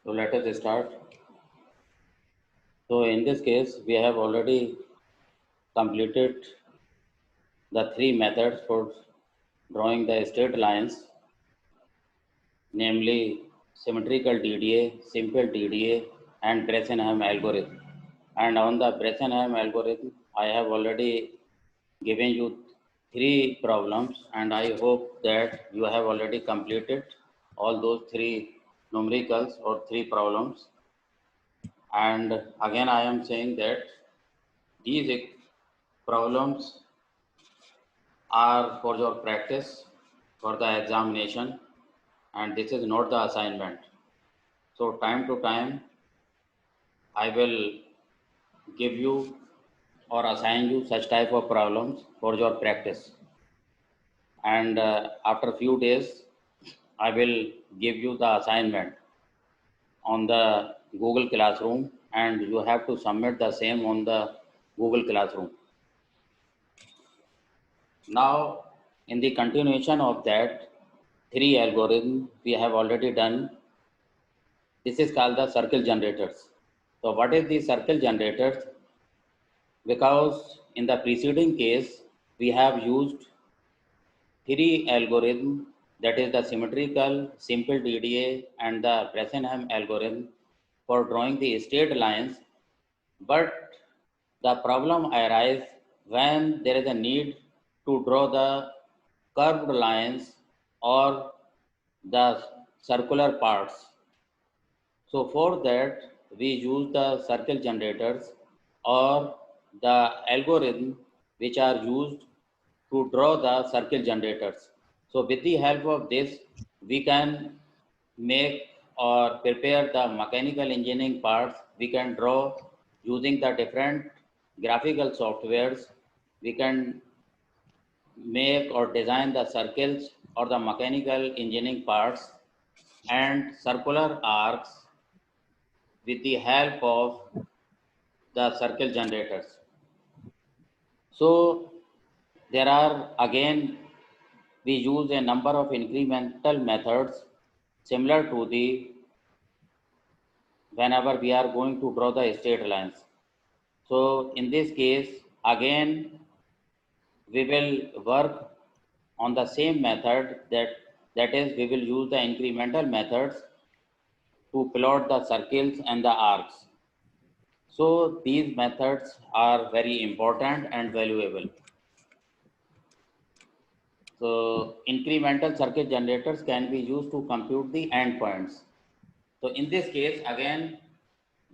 So let us start. So in this case, we have already completed the three methods for drawing the straight lines, namely symmetrical TDA, simple TDA, and Bresenham algorithm. And on the Bresenham algorithm, I have already given you three problems, and I hope that you have already completed all those three numericals or three problems. And again, I am saying that these problems are for your practice for the examination, and this is not the assignment. So time to time, I will give you or assign you such type of problems for your practice. And after a few days, I will give you the assignment on the Google Classroom, and you have to submit the same on the Google Classroom. Now, in the continuation of that three algorithm we have already done, this is called the circle generators. So what is the circle generators? Because in the preceding case, we have used three algorithm, that is the symmetrical, simple DDA, and the Bresenham algorithm for drawing the straight lines. But the problem arises when there is a need to draw the curved lines or the circular parts. So for that, we use the circle generators or the algorithm which are used to draw the circle generators. So with the help of this, we can make or prepare the mechanical engineering parts. We can draw using the different graphical softwares. We can make or design the circles or the mechanical engineering parts and circular arcs with the help of the circle generators. So there are again, we use a number of incremental methods similar to the whenever we are going to draw the straight lines. So in this case, again, we will work on the same method, that is we will use the incremental methods to plot the circles and the arcs. So these methods are very important and valuable. So incremental circuit generators can be used to compute the endpoints. So in this case, again,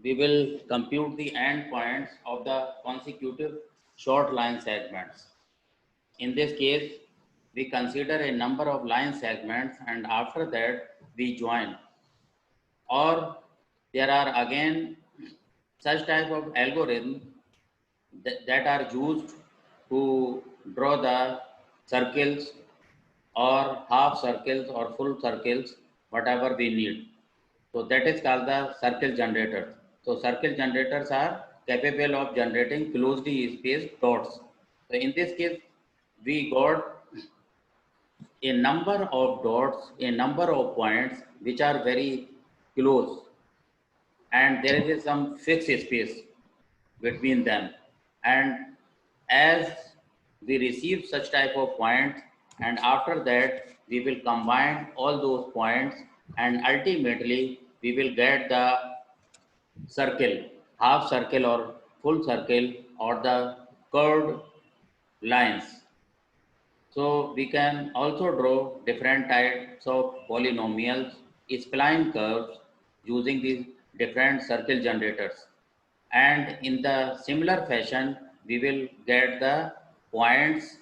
we will compute the endpoints of the consecutive short line segments. In this case, we consider a number of line segments and after that we join. Or there are again such type of algorithm that are used to draw the circles or half circles or full circles, whatever we need. So that is called the circle generators. So circle generators are capable of generating closely spaced dots. So in this case, we got a number of dots, a number of points which are very close, and there is some fixed space between them. And as we receive such type of points, and after that we will combine all those points, and ultimately we will get the circle, half circle or full circle, or the curved lines. So we can also draw different types of polynomials, spline curves using these different circle generators. And in the similar fashion, we will get the points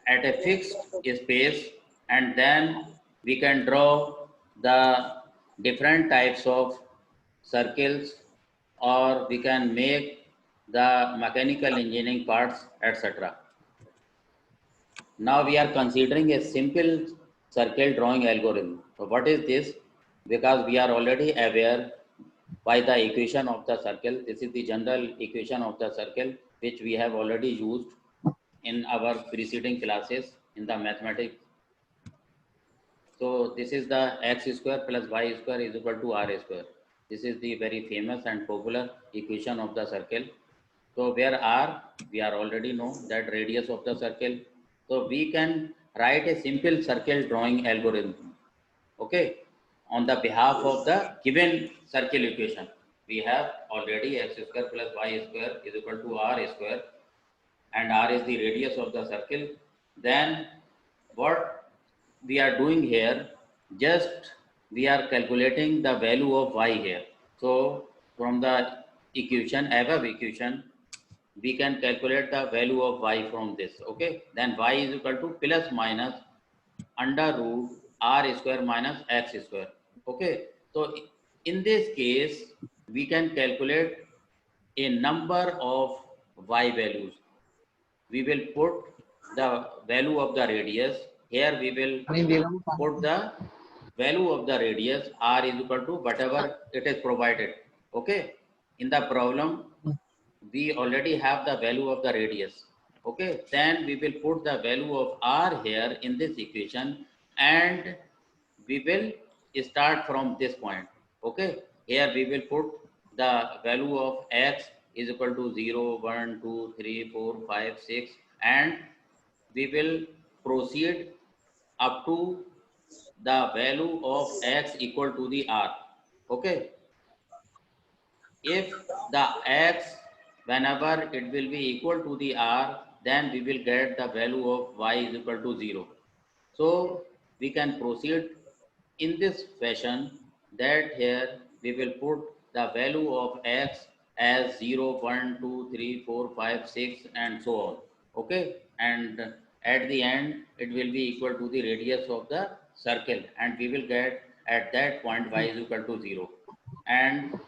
at a fixed space, and then we can draw the different types of circles, or we can make the mechanical engineering parts, etc. Now we are considering a simple circle drawing algorithm. So what is this? Because we are already aware by the equation of the circle. This is the general equation of the circle which we have already used in our preceding classes in the mathematics. So this is the x square plus y square is equal to r square. This is the very famous and popular equation of the circle. So where r, we are already know that radius of the circle. So we can write a simple circle drawing algorithm. Okay, on the behalf of the given circle equation, we have already x square plus y square is equal to r square, and r is the radius of the circle. Then what we are doing here, just we are calculating the value of y here. So from the equation, above equation, we can calculate the value of y from this. Okay, then y is equal to plus minus under root r square minus x square. Okay, so in this case we can calculate a number of y values. We will put the value of the radius here. We will put the value of the radius r is equal to whatever it is provided. Okay, in the problem we already have the value of the radius. Okay, then we will put the value of r here in this equation, and we will start from this point. Okay, here we will put the value of x is equal to 0 1 2 3 4 5 6, and we will proceed up to the value of x equal to the r. Okay, if the x, whenever it will be equal to the r, then we will get the value of y is equal to 0. So we can proceed in this fashion, that here we will put the value of x as 0 1 2 3 4 5 6 and so on. Okay, and at the end it will be equal to the radius of the circle, and we will get at that point y is equal to 0, and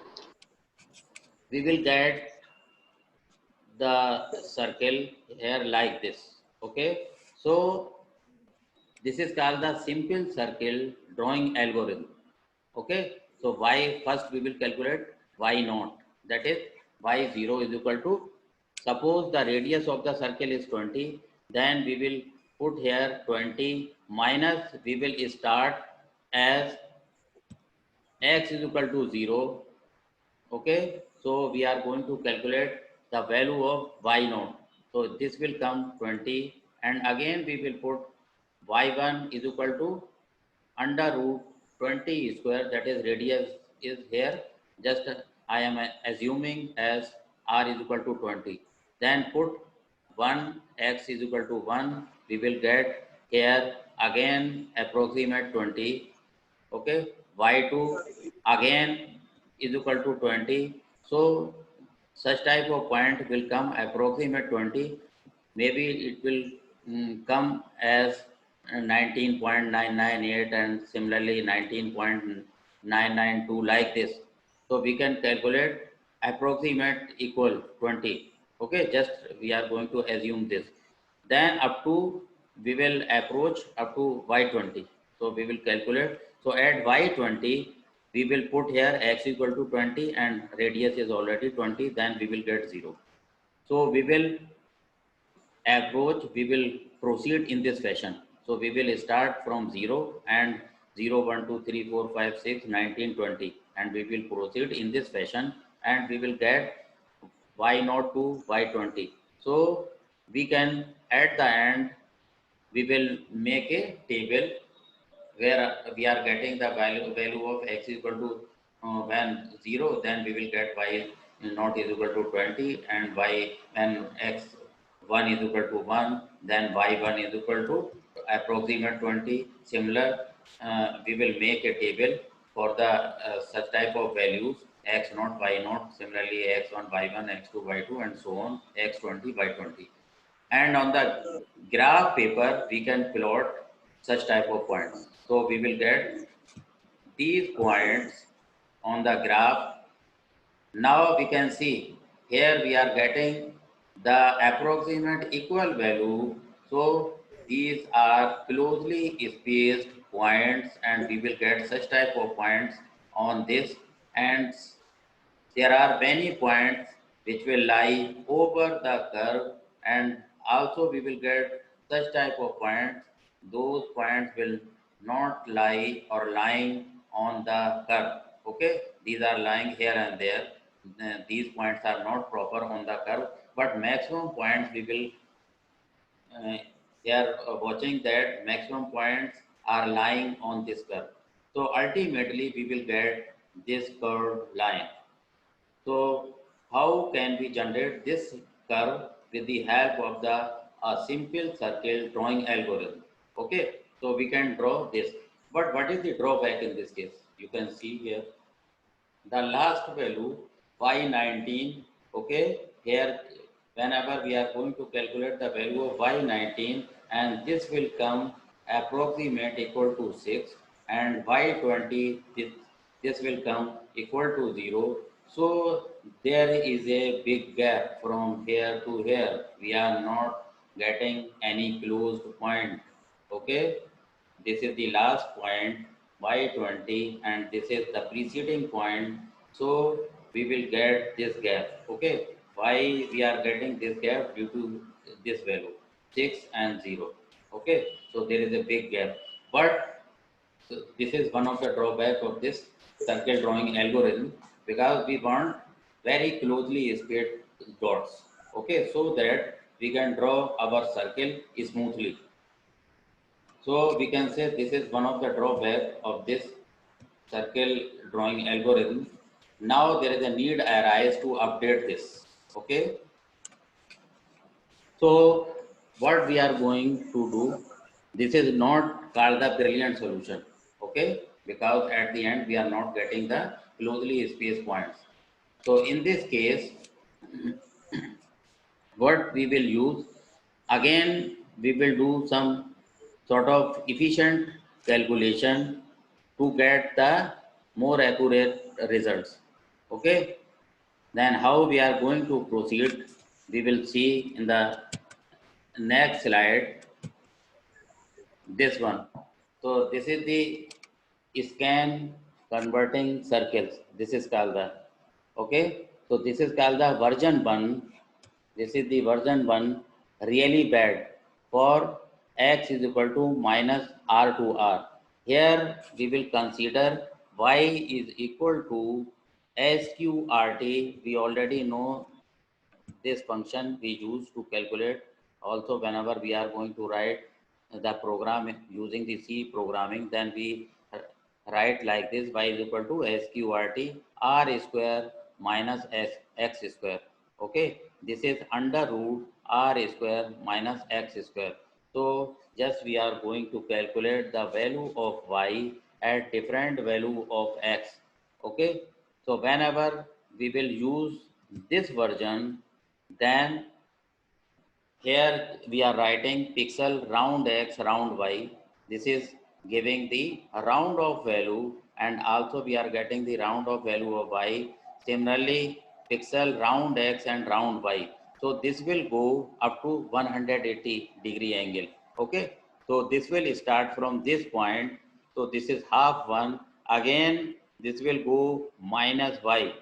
we will get the circle here like this. Okay, so this is called the simple circle drawing algorithm. Okay, so y, first we will calculate y naught, that is y0 is equal to, suppose the radius of the circle is 20, then we will put here 20 minus, we will start as x is equal to 0. Okay, so we are going to calculate the value of y naught. So this will come 20, and again we will put y1 is equal to under root 20 square, that is radius is here. Just I am assuming as r is equal to 20. Then put 1 x is equal to 1. We will get here again approximate 20. Okay, y2 again is equal to 20. So such type of point will come approximate 20. Maybe it will come as 19.998 and similarly 19.992 like this. So we can calculate approximate equal 20. Okay, just we are going to assume this. Then up to, we will approach up to y20. So we will calculate. So at y20, we will put here x equal to 20 and radius is already 20, then we will get 0. So we will approach, we will proceed in this fashion. So we will start from 0 and 0 1 2 3 4 5 6 19 20, and we will proceed in this fashion, and we will get y0 to y20. So we can at the end, we will make a table where we are getting the value of x equal to when 0, then we will get y not is equal to 20, and y when x 1 is equal to 1, then y1 is equal to approximate 20. Similar, we will make a table for the such type of values x naught, y naught, similarly x1, y1, x2, y2, and so on, x20, y20. And on the graph paper, we can plot such type of points. So we will get these points on the graph. Now we can see here we are getting the approximate equal value. So these are closely spaced points, and we will get such type of points on this. And there are many points which will lie over the curve, and also we will get such type of points. Those points will not lie or lying on the curve. Okay, these are lying here and there. These points are not proper on the curve, but maximum points we will they are watching that maximum points are lying on this curve. So ultimately we will get this curved line. So how can we generate this curve with the help of the simple circle drawing algorithm? Okay, so we can draw this. But what is the drawback in this case? You can see here the last value y19. Okay, here whenever we are going to calculate the value of y19, and this will come approximate equal to 6, and y20 this will come equal to 0. So there is a big gap from here to here. We are not getting any closed point. Okay, this is the last point y20, and this is the preceding point. So we will get this gap. Okay, why we are getting this gap? Due to this value 6 and 0. Okay, so there is a big gap. But so this is one of the drawback of this circle drawing algorithm, because we want very closely spaced dots. Okay, so that we can draw our circle smoothly. So we can say this is one of the drawback of this circle drawing algorithm. Now there is a need arise to update this. Okay. So what we are going to do, this is not called the brilliant solution. Okay. Because at the end we are not getting the closely spaced points. So in this case, what we will use, again we will do some sort of efficient calculation to get the more accurate results. Okay, then how we are going to proceed, we will see in the next slide. This one, so this is the scan converting circles. This is called the, okay, so this is called the version 1. This is the version 1, really bad, for x is equal to minus r to r. Here we will consider y is equal to sqrt. We already know this function we use to calculate. Also, whenever we are going to write the program using the C programming, then we write like this: y is equal to sqrt r square minus x square. Okay, this is under root r square minus x square. So just we are going to calculate the value of y at different value of x. Okay, so whenever we will use this version, then here we are writing pixel round x round y. This is giving the round of value, and also we are getting the round of value of y. Similarly, pixel round x and round y. So this will go up to 180-degree angle. Okay. So this will start from this point. So this is half 1. Again, this will go minus y.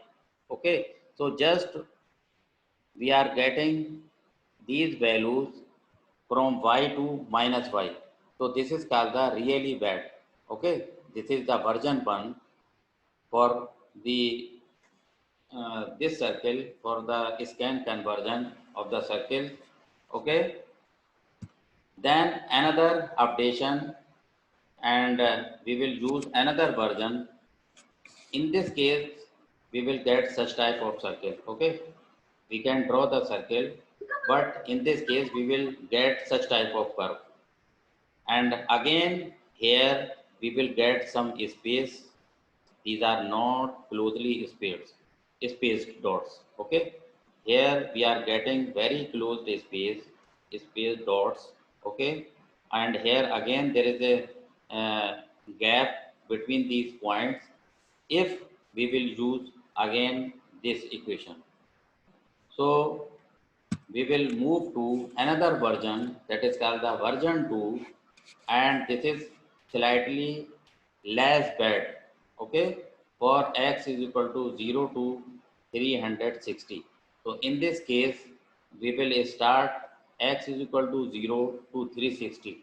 Okay. So just we are getting these values from y to minus y. So this is called the really bad. Okay, this is the version 1 for the this circle, for the scan conversion of the circle. Okay, then another updation, and we will use another version. In this case, we will get such type of circle. Okay, we can draw the circle, but in this case we will get such type of curve. And again here we will get some space. These are not closely spaced dots. Okay, here we are getting very close spaced dots. Okay, and here again there is a gap between these points. If we will use again this equation, so we will move to another version, that is called the version 2, and this is slightly less bad. Okay, for x is equal to 0 to 360. So in this case we will start x is equal to 0 to 360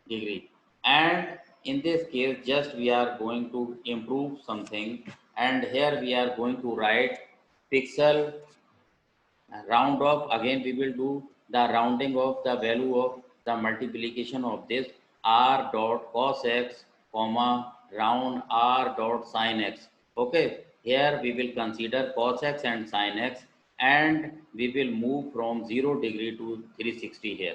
degree, and in this case, just we are going to improve something, and here we are going to write pixel round off. Again, we will do the rounding of the value of the multiplication of this r dot cos x comma round r dot sin x. Okay, here we will consider cos x and sin x, and we will move from 0 degree to 360 here.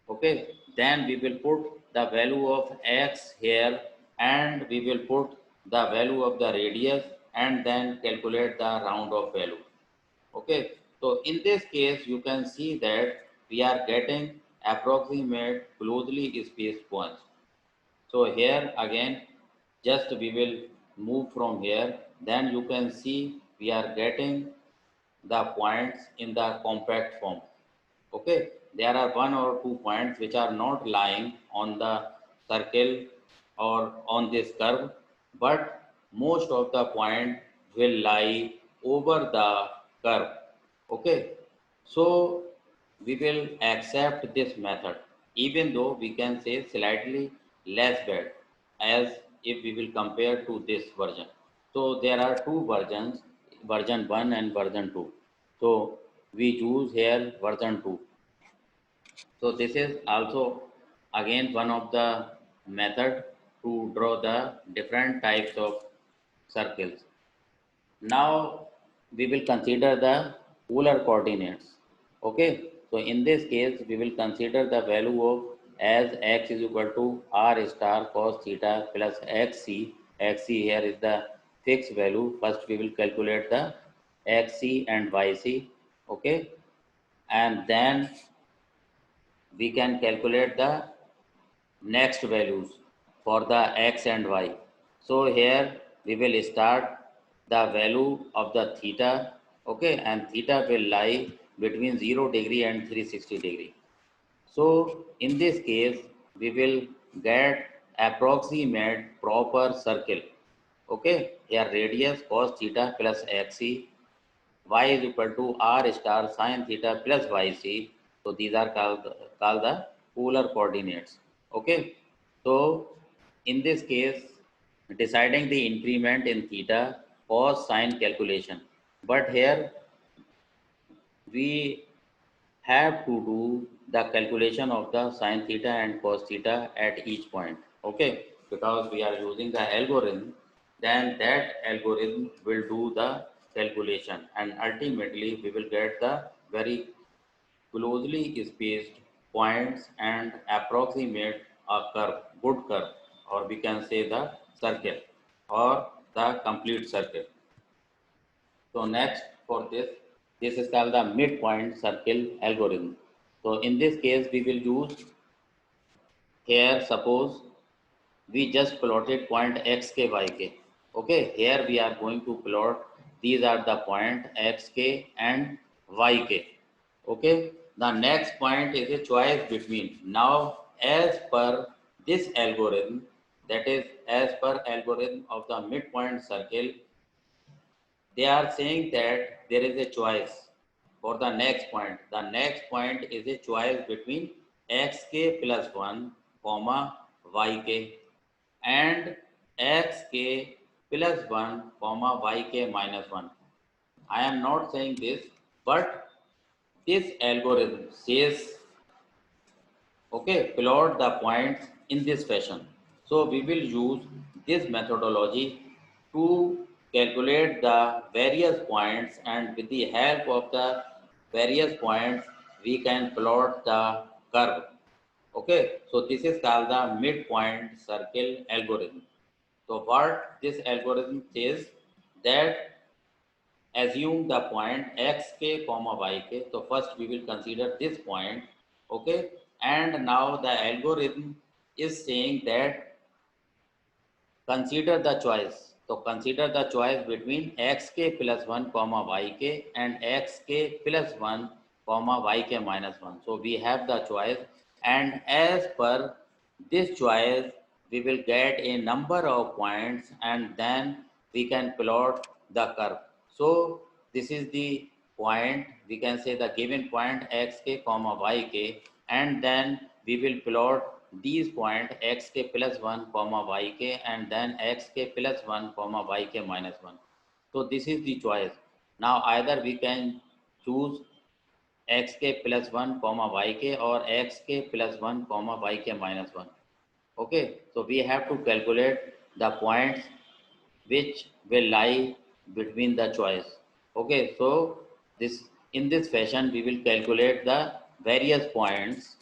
Okay, then we will put the value of x here, and we will put the value of the radius, and then calculate the round off value. Okay, so in this case you can see that we are getting approximate closely spaced points. So here again, just we will move from here, then you can see we are getting the points in the compact form. Okay, there are one or two points which are not lying on the circle or on this curve, but most of the point will lie over the curve. Okay, so we will accept this method, even though we can say slightly less bad, as if we will compare to this version. So there are two versions, version 1 and version 2. So we choose here version 2. So this is also again one of the method to draw the different types of circles. Now we will consider the polar coordinates. Okay, so in this case we will consider the value of as x is equal to r star cos theta plus xc. Xc here is the fixed value. First we will calculate the xc and yc. Okay, and then we can calculate the next values for the x and y. So here we will start the value of the theta, okay, and theta will lie between 0 degree and 360 degree. So in this case, we will get approximate proper circle. Okay, here radius cos theta plus xc, y is equal to r star sin theta plus yc. So these are called the polar coordinates. Okay, so in this case, deciding the increment in theta cos sin calculation, but here we have to do the calculation of the sin theta and cos theta at each point. Okay, because we are using the algorithm, then that algorithm will do the calculation, and ultimately we will get the very closely spaced points and approximate a curve, good curve, or we can say the circle or the complete circle. So next for this is called the midpoint circle algorithm. So in this case, we will use here, suppose we just plotted point xk, yk. Okay, here we are going to plot, these are the point xk and yk. Okay, the next point is a choice between. Now, as per this algorithm, that is as per algorithm of the midpoint circle, they are saying that there is a choice for the next point. The next point is a choice between xk plus 1, comma yk, and xk plus 1, comma yk minus 1. I am not saying this, but this algorithm says, okay, plot the points in this fashion. So we will use this methodology to calculate the various points, and with the help of the various points, we can plot the curve. Okay, so this is called the midpoint circle algorithm. So what this algorithm says, that assume the point xk comma yk. So first we will consider this point. Okay, and now the algorithm is saying that consider the choice. So consider the choice between xk plus 1 comma yk and xk plus 1 comma yk minus 1. So we have the choice, and as per this choice we will get a number of points, and then we can plot the curve. So this is the point, we can say the given point xk comma yk, and then we will plot these point xk plus 1 comma yk and then xk plus 1 comma yk minus 1. So this is the choice. Now either we can choose xk plus 1 comma yk or xk plus 1 comma yk minus 1. Okay, so we have to calculate the points which will lie between the choice. Okay, so this in this fashion we will calculate the various points.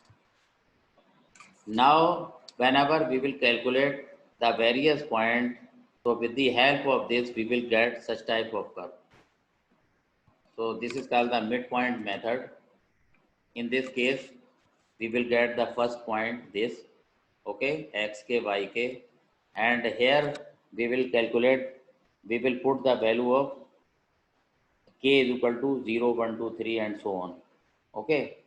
Now whenever we will calculate the various points, so with the help of this we will get such type of curve. So this is called the midpoint method. In this case we will get the first point, this, okay, xk yk, and here we will calculate, we will put the value of k is equal to 0 1 2 3 and so on. Okay,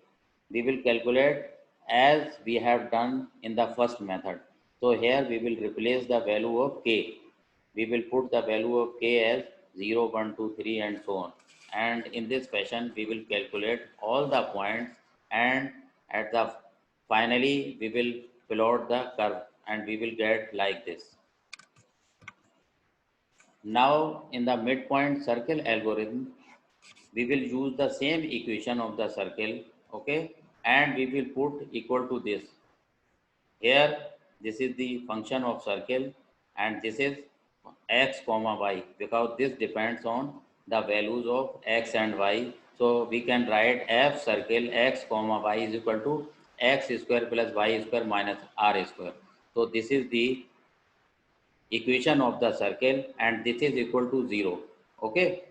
we will calculate as we have done in the first method. So here we will replace the value of k, we will put the value of k as 0 1 2 3 and so on, and in this fashion we will calculate all the points, and at the finally we will plot the curve and we will get like this. Now in the midpoint circle algorithm we will use the same equation of the circle, okay, and we will put equal to this. Here this is the function of circle and this is x comma y, because this depends on the values of x and y. So we can write f circle x comma y is equal to x square plus y square minus r square. So this is the equation of the circle and this is equal to 0, okay,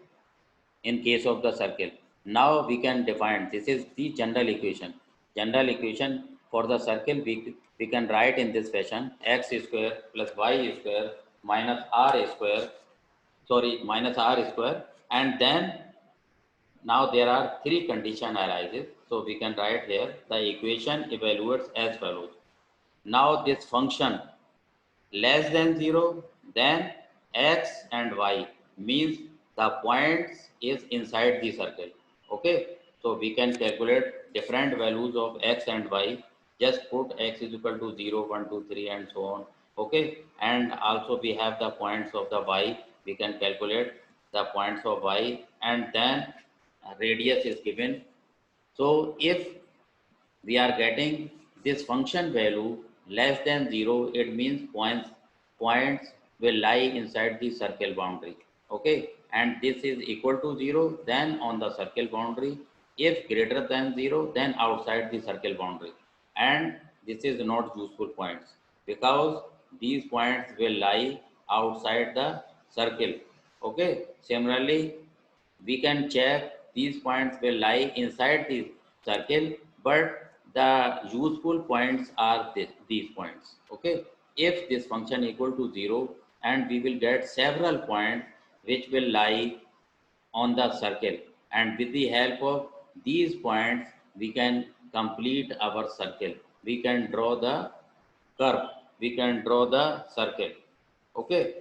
in case of the circle. Now we can define, this is the general equation. General equation for the circle we can write in this fashion: x square plus y square minus r square, sorry, minus r square, and then now there are three condition arises. So we can write here the equation evaluates as follows. Now this function less than 0, then x and y means the points is inside the circle. Okay, so we can calculate different values of x and y. Just put x is equal to 0 1 2 3 and so on. Okay, and also we have the points of the y, we can calculate the points of y, and then radius is given. So if we are getting this function value less than 0, it means points will lie inside the circle boundary. Okay, and this is equal to 0, then on the circle boundary. If greater than 0, then outside the circle boundary. And this is not useful points because these points will lie outside the circle. Okay, similarly we can check these points will lie inside the circle, but the useful points are these points. Okay, if this function equal to 0, and we will get several points which will lie on the circle, and with the help of these points we can complete our circle, we can draw the curve, we can draw the circle. Okay,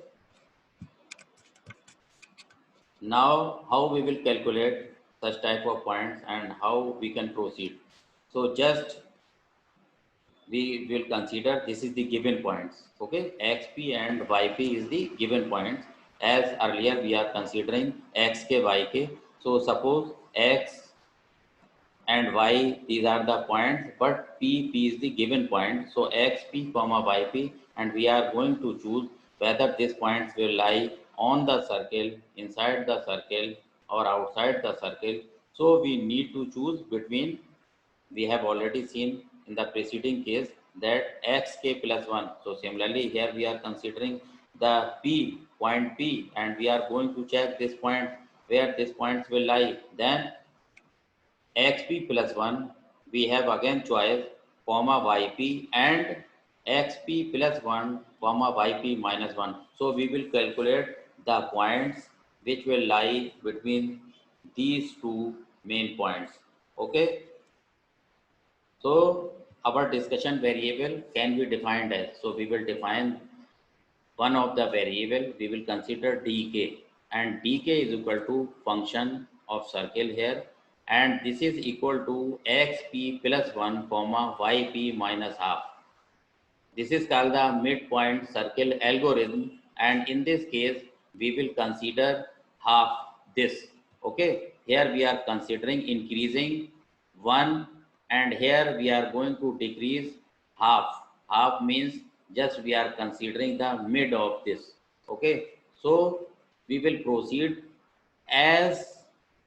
now how we will calculate such type of points and how we can proceed. So just we will consider this is the given points. Okay, xp and yp is the given points. As earlier we are considering xk yk. So suppose x and y, these are the points, but p is the given point. So xp comma yp, and we are going to choose whether these points will lie on the circle, inside the circle, or outside the circle. So we need to choose between, we have already seen in the preceding case that xk plus 1. So similarly here we are considering the point p, and we are going to check this point where these points will lie. Then xp plus 1, we have again choice comma yp and xp plus 1 comma yp minus 1. So we will calculate the points which will lie between these two main points. Okay, so our discussion variable can be defined as, so we will define one of the variable, we will consider dk, and dk is equal to function of circle here, and this is equal to xp plus 1 comma yp minus half. This is called the midpoint circle algorithm, and in this case, we will consider half this. Okay, here we are considering increasing 1, and here we are going to decrease half. Half means just we are considering the mid of this. Okay, so we will proceed as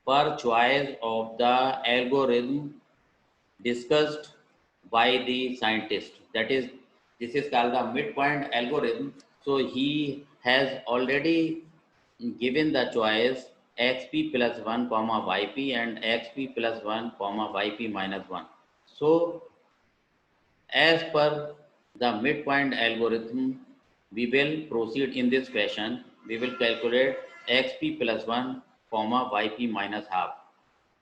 per choice of the algorithm discussed by the scientist. That is, this is called the midpoint algorithm. So he has already given the choice xp plus 1 comma yp and xp plus 1 comma yp minus 1. So as per the midpoint algorithm, we will proceed in this fashion. We will calculate xp plus 1 comma yp minus half.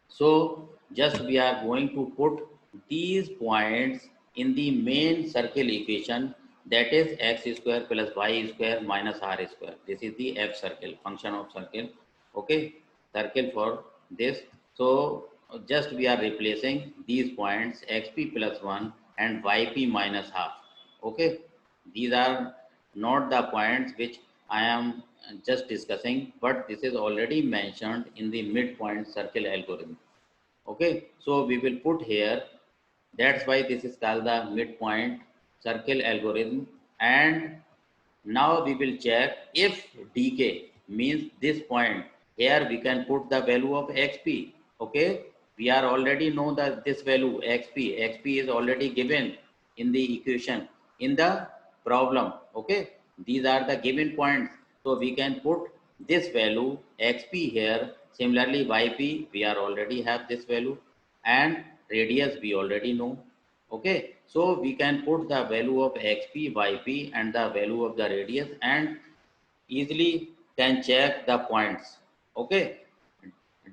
So just we are going to put these points in the main circle equation, that is x square plus y square minus r square. This is the f circle, function of circle. Okay, circle for this. So just we are replacing these points xp plus 1 and yp minus half. Okay, these are not the points which I am just discussing, but this is already mentioned in the midpoint circle algorithm. Okay, so we will put here, that's why this is called the midpoint circle algorithm. And now we will check if dk means this point, here we can put the value of xp. Okay, we are already know that this value xp is already given in the equation in the problem. Okay, these are the given points, so we can put this value xp here. Similarly yp, we are already have this value, and radius we already know. Okay, so we can put the value of xp, yp and the value of the radius, and easily can check the points. Okay,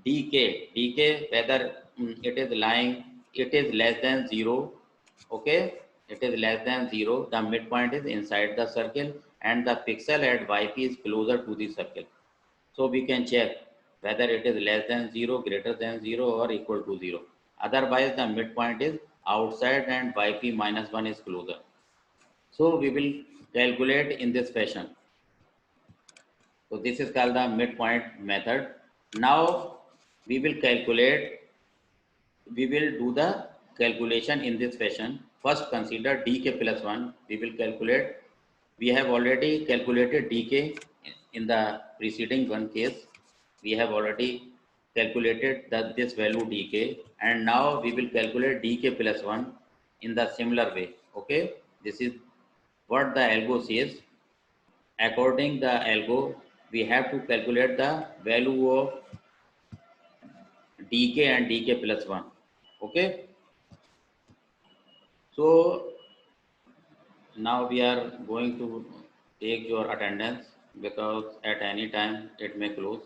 dk whether it is lying, it is less than 0. Okay, it is less than 0, the midpoint is inside the circle and the pixel at yp is closer to the circle. So we can check whether it is less than 0, greater than 0 or equal to 0. Otherwise the midpoint is outside and yp minus 1 is closer. So we will calculate in this fashion. So this is called the midpoint method. Now we will calculate, we will do the calculation in this fashion. First consider dk plus 1. We will calculate. We have already calculated dk in the preceding one case. We have already calculated that this value dk, and now we will calculate dk plus 1 in the similar way. Okay, this is what the algo says. According the algo, we have to calculate the value of dk and dk plus 1. Okay, so now we are going to take your attendance, because at any time it may close.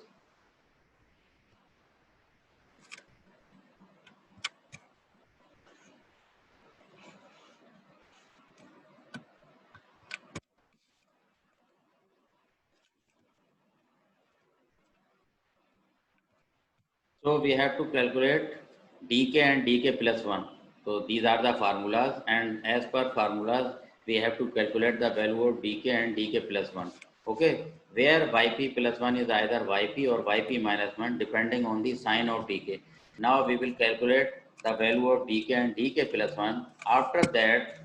So we have to calculate dk and dk plus 1. So these are the formulas, and as per formulas, we have to calculate the value of dk and dk plus 1. Okay, where yp plus 1 is either yp or yp minus 1 depending on the sign of dk. Now we will calculate the value of dk and dk plus 1. After that,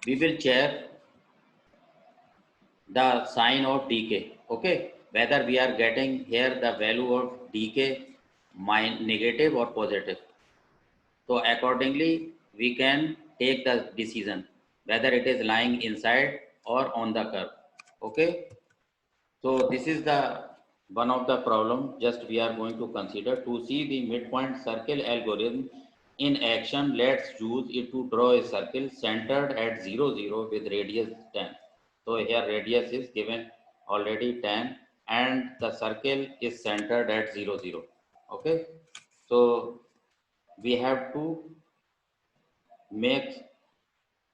we will check the sign of dk. Okay, whether we are getting here the value of dk negative or positive. So accordingly, we can take the decision whether it is lying inside or on the curve. Okay, so this is the one of the problem just we are going to consider. To see the midpoint circle algorithm in action, let's use it to draw a circle centered at 0 0 with radius 10. So here radius is given already 10, and the circle is centered at 0 0. Okay, so we have to make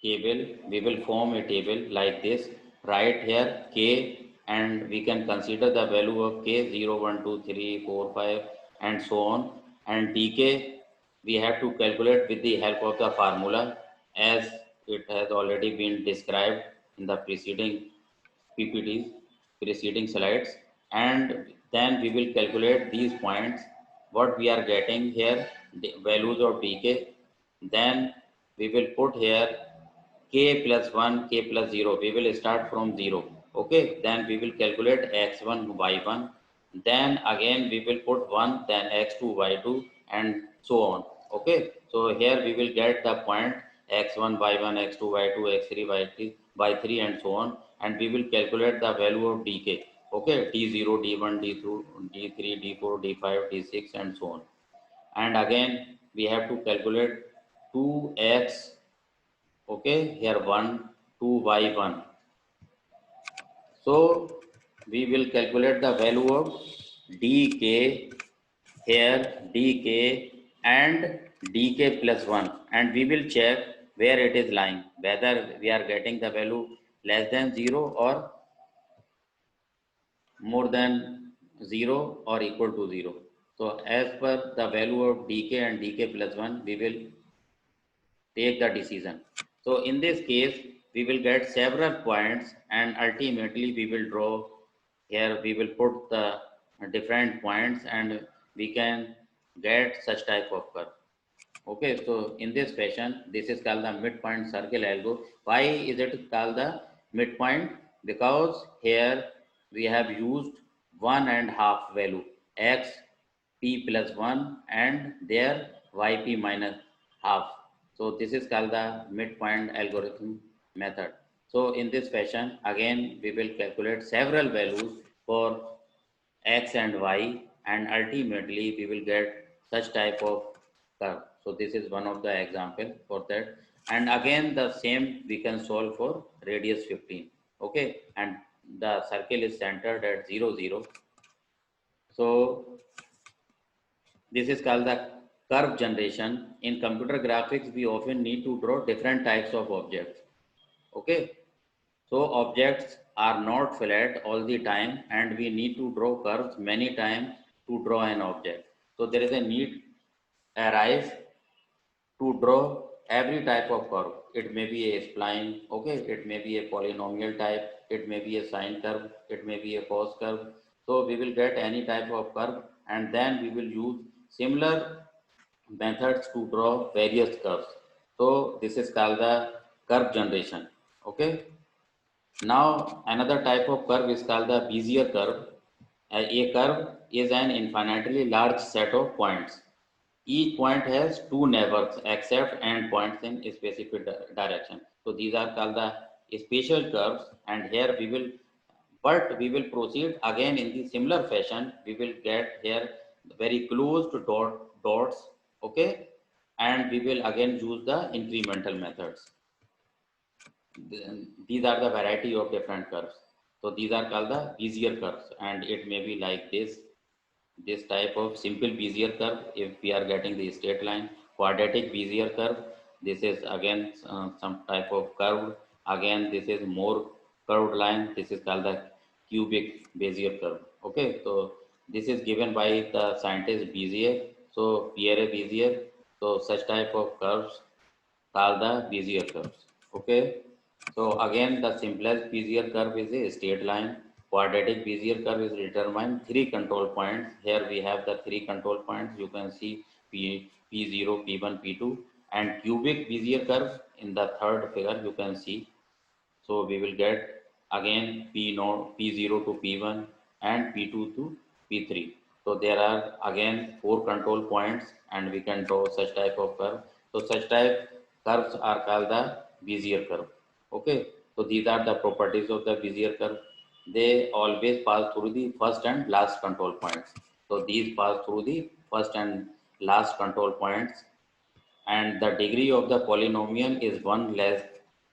table. We will form a table like this. Write here k, and we can consider the value of k 0 1 2 3 4 5 and so on, and dk we have to calculate with the help of the formula as it has already been described in the preceding PPTs, preceding slides, and then we will calculate these points, what we are getting here, the values of dk, then we will put here k plus 1, k plus 0, we will start from 0, okay, then we will calculate x1, y1, then again we will put 1, then x2, y2, and so on, okay. So here we will get the point x1, y1, x2, y2, x3, y3, y3, and so on, and we will calculate the value of dk, okay, d0, d1, d2, d3, d4, d5, d6, and so on. And again we have to calculate 2x, okay, here 1, 2y1. So we will calculate the value of dk, here dk and dk plus 1, and we will check where it is lying, whether we are getting the value less than 0 or more than 0 or equal to 0. So as per the value of dk and dk plus 1, we will take the decision. So in this case, we will get several points, and ultimately we will draw here, we will put the different points, and we can get such type of curve. Okay, so in this fashion, this is called the midpoint circle algo. Why is it called the midpoint? Because here we have used 1.5 value x p plus 1 and there yp minus half. So this is called the midpoint algorithm method. So in this fashion, again we will calculate several values for x and y, and ultimately we will get such type of curve. So this is one of the example for that. And again the same we can solve for radius 15. Okay, and the circle is centered at 0, 0. So this is called the curve generation. In computer graphics, we often need to draw different types of objects. Okay, so objects are not flat all the time, and we need to draw curves many times to draw an object. So there is a need arise to draw every type of curve. It may be a spline, okay, it may be a polynomial type, it may be a sine curve, it may be a cos curve. So we will get any type of curve, and then we will use similar methods to draw various curves. So this is called the curve generation. Okay. Now another type of curve is called the Bezier curve. A curve is an infinitely large set of points. Each point has two neighbors except and points in a specific direction. So these are called the spatial curves, and here we will, but we will proceed again in the similar fashion. We will get here very close to dots, okay, and we will again use the incremental methods. These are the variety of different curves. So these are called the Bezier curves, and it may be like this type of simple Bezier curve if we are getting the straight line. Quadratic Bezier curve, this is again some type of curve. Again, this is more curved line. This is called the cubic Bezier curve. Okay, so this is given by the scientist Bezier. So Pierre Bezier. So such type of curves called the Bezier curves. Okay, so again the simplest Bezier curve is a straight line. Quadratic Bezier curve is determined three control points. Here we have the three control points. You can see P0, P1, P2, and cubic Bezier curve in the third figure you can see. So we will get again P0 to P1 and P2 to P3. So there are again four control points, and we can draw such type of curve. So such type curves are called the Bezier curve. Okay. So these are the properties of the Bezier curve. They always pass through the first and last control points. So these pass through the first and last control points, and the degree of the polynomial is one less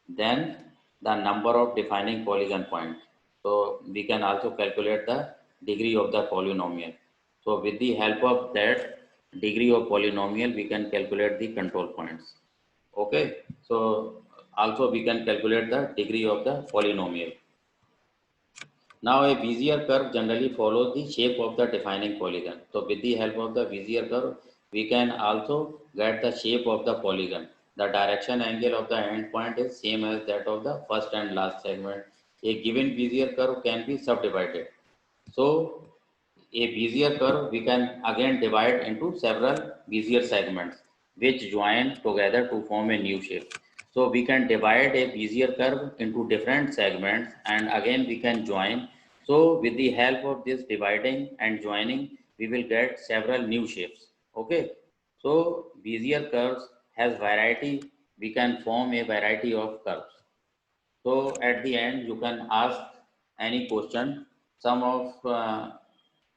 than the number of defining polygon points. So we can also calculate the degree of the polynomial. So with the help of that degree of polynomial, we can calculate the control points. Okay. So also we can calculate the degree of the polynomial. Now a Bezier curve generally follows the shape of the defining polygon. So with the help of the Bezier curve, we can also get the shape of the polygon. The direction angle of the end point is same as that of the first and last segment. A given Bezier curve can be subdivided. So a Bezier curve we can again divide into several Bezier segments which join together to form a new shape. So we can divide a Bezier curve into different segments and again we can join. So with the help of this dividing and joining, we will get several new shapes. Okay. So Bezier curves has variety. We can form a variety of curves. So at the end, you can ask any question. Some of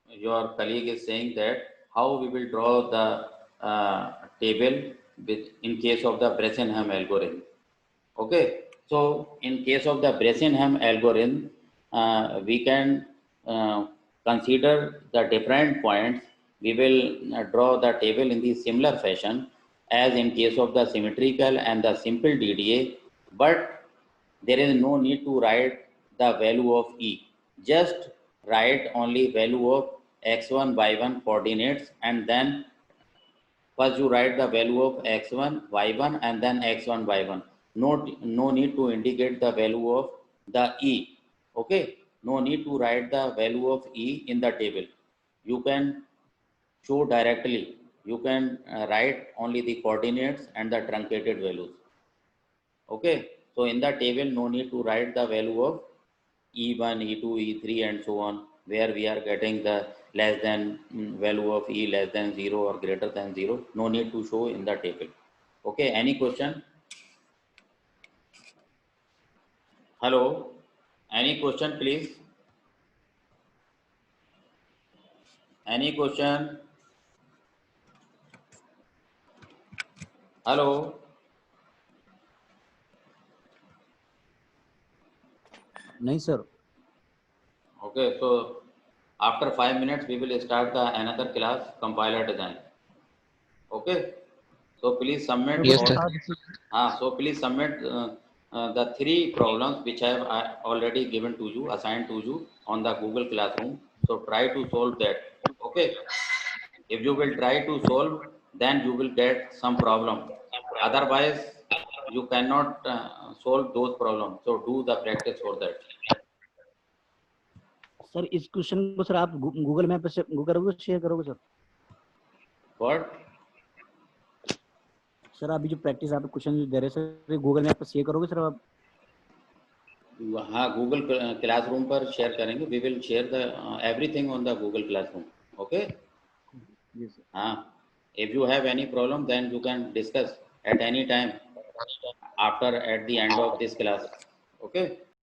your colleague is saying that how we will draw the table with in case of the Bressenham algorithm. Okay, so in case of the Bressenham algorithm, we can consider the different points. We will draw the table in the similar fashion as in case of the symmetrical and the simple DDA, but there is no need to write the value of E. Just write only value of x1, y1 coordinates and then first you write the value of x1, y1 and then x1, y1. No need to indicate the value of the E. Okay. No need to write the value of E in the table. You can show directly. You can write only the coordinates and the truncated values. Okay. So in the table, no need to write the value of E1, E2, E3 and so on, where we are getting the less than value of E less than 0 or greater than 0. No need to show in the table. Okay, any question? Hello, any question please? Any question? Hello? नहीं sir. Okay, so after 5 minutes, we will start the another class, compiler design. Okay, so please submit. Yes, sir. So please submit the 3 problems which I have already given to you, assigned to you on the Google Classroom. So try to solve that. Okay. If you will try to solve, then you will get some problem. Otherwise, you cannot solve those problems. So do the practice for that. Sir इस question को sir आप Google map पे share करोगे sir? What? Sir अभी जो practice आप question दे रहे हैं सर गूगल मैप पे शेयर करोगे सर आप? हाँ, गूगल क्लासरूम पर शेयर करेंगे. We will share the everything on the Google Classroom. Okay? Yes sir. हाँ. If you have any problem, then you can discuss at any time at the end of this class. Okay?